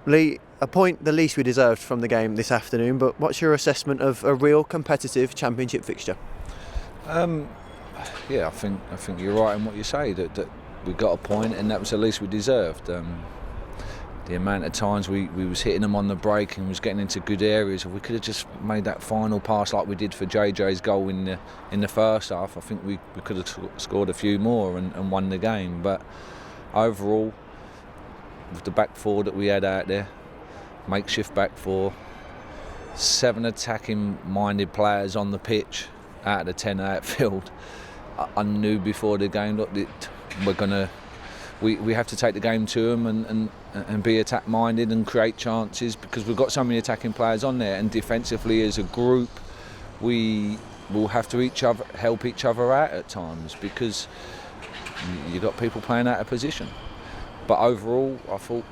Lee, a point the least we deserved from the game this afternoon, but what's your assessment of a real competitive championship fixture? Yeah, I think you're right in what you say, that we got a point and that was the least we deserved. The amount of times we was hitting them on the break and was getting into good areas, if we could have just made that final pass like we did for JJ's goal in the first half, I think we could have scored a few more and won the game. But overall, with the back four that we had out there, makeshift back four, 7 attacking minded players on the pitch out of the 10 outfield, I knew before the game, look, we have to take the game to them and be attack minded and create chances, because we've got so many attacking players on there, and defensively as a group we will have to help each other out at times, because you've got people playing out of position. But overall I thought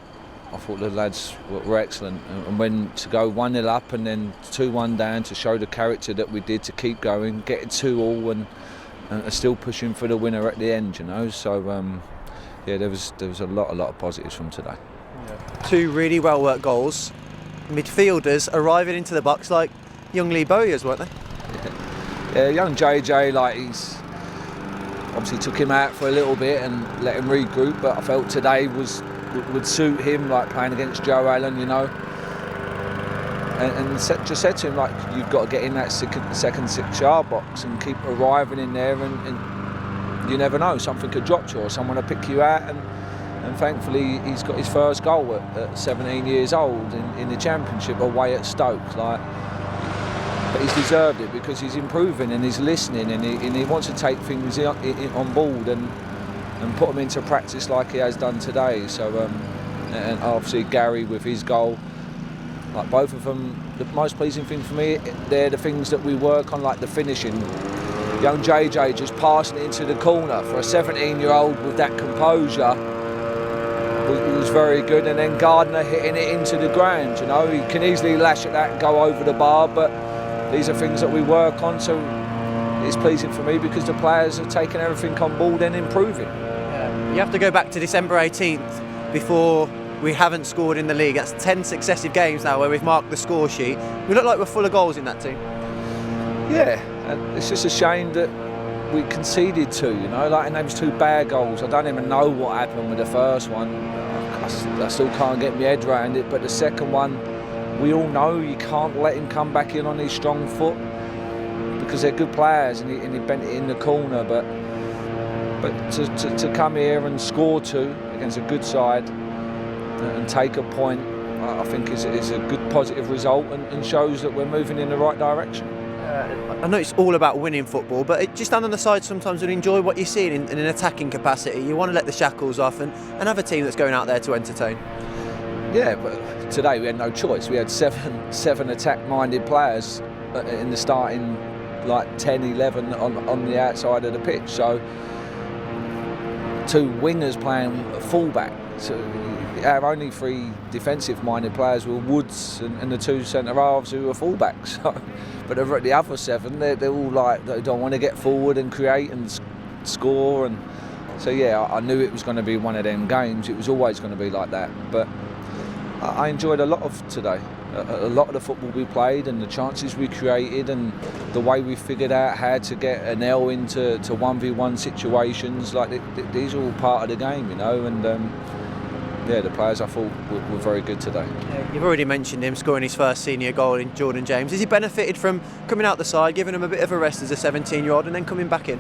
the lads were excellent, and when to go 1-0 up and then 2-1 down, to show the character that we did, to keep going, get it 2-2 and still pushing for the winner at the end, you know. So yeah, there was a lot of positives from today. Yeah. 2 really well worked goals, midfielders arriving into the box like young Lee BOWYERs, weren't they? Yeah, young JJ, like, he's obviously took him out for a little bit and let him regroup, but I felt today would suit him, like playing against Joe Allen, you know. And just said to him, like, you've got to get in that second 6-yard box and keep arriving in there, and you never know, something could drop you or someone will pick you out. And thankfully he's got his first goal at 17 years old in the Championship away at Stoke. Like, but he's deserved it, because he's improving and he's listening, and he wants to take things on board and put them into practice like he has done today. So and obviously Gary with his goal, like both of them, the most pleasing thing for me, they're the things that we work on, like the finishing. Young JJ just passing it into the corner for a 17-year-old with that composure was very good, and then Gardner hitting it into the ground. You know, he can easily lash at that and go over the bar, but these are things that we work on, so it's pleasing for me because the players are taking everything on board and improving. Yeah. You have to go back to December 18th before we haven't scored in the league. That's 10 successive games now where we've marked the score sheet. We look like we're full of goals in that team. Yeah, and it's just a shame that we conceded 2, you know, like, and those 2 bad goals. I don't even know what happened with the first one. I still can't get my head around it, but the second one, we all know you can't let him come back in on his strong foot, because they're good players, and he bent it in the corner. But to come here and score 2 against a good side and take a point, I think is a good positive result, and shows that we're moving in the right direction. I know it's all about winning football, but just stand on the side sometimes and enjoy what you're seeing in an attacking capacity. You want to let the shackles off and have a team that's going out there to entertain. Yeah, but today we had no choice. We had seven attack-minded players in the starting, like 10, 11 on the outside of the pitch. So 2 wingers playing fullback. So our only 3 defensive-minded players were Woods and the 2 centre-halves who were fullbacks. So, but the other 7, they're all like, they don't want to get forward and create and score. And so yeah, I knew it was going to be one of them games. It was always going to be like that. But I enjoyed a lot of today. A lot of the football we played and the chances we created and the way we figured out how to get an L into 1v1 situations. Like, these are all part of the game, you know. And yeah, the players I thought were very good today. Yeah, you've already mentioned him scoring his first senior goal in Jordan James. Has he benefited from coming out the side, giving him a bit of a rest as a 17-year-old and then coming back in?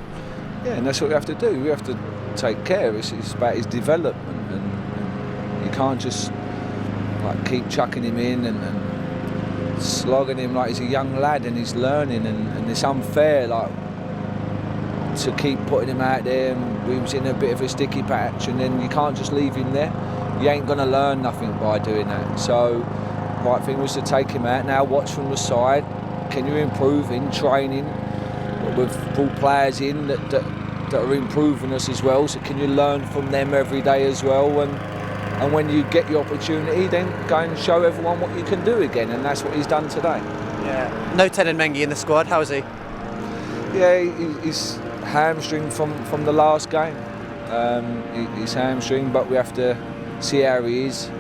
Yeah, and that's what we have to do. We have to take care. It's about his development, and you can't just like keep chucking him in and slogging him like he's a young lad and he's learning, and it's unfair, like, to keep putting him out there, and we was in a bit of a sticky patch, and then you can't just leave him there. You ain't going to learn nothing by doing that. So right thing was to take him out. Now watch from the side. Can you improve in training? We've brought players in that are improving us as well, so can you learn from them every day as well? And when you get the opportunity, then go and show everyone what you can do again, and that's what he's done today. Yeah. No Teden Mengi in the squad. How is he? Yeah, he's hamstring from the last game. He's hamstring, but we have to see how he is.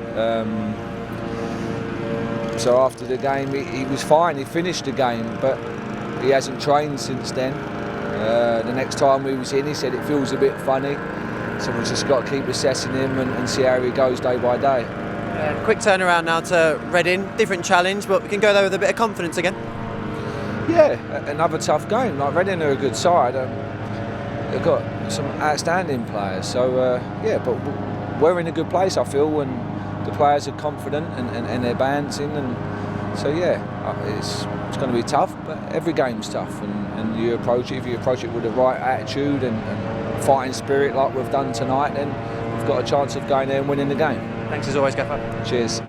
So after the game, he was fine. He finished the game, but he hasn't trained since then. The next time we was in, he said it feels a bit funny. So we've just got to keep assessing him and see how he goes day by day. Quick turnaround now to Reading, different challenge, but we can go there with a bit of confidence again. Yeah, another tough game. Like Reading are a good side. They've got some outstanding players. So but we're in a good place, I feel, and the players are confident and they're bouncing, and so it's going to be tough. But every game's tough, and you approach it. If you approach it with the right attitude and fighting spirit like we've done tonight, then we've got a chance of going there and winning the game. Thanks as always, Gaffer. Cheers.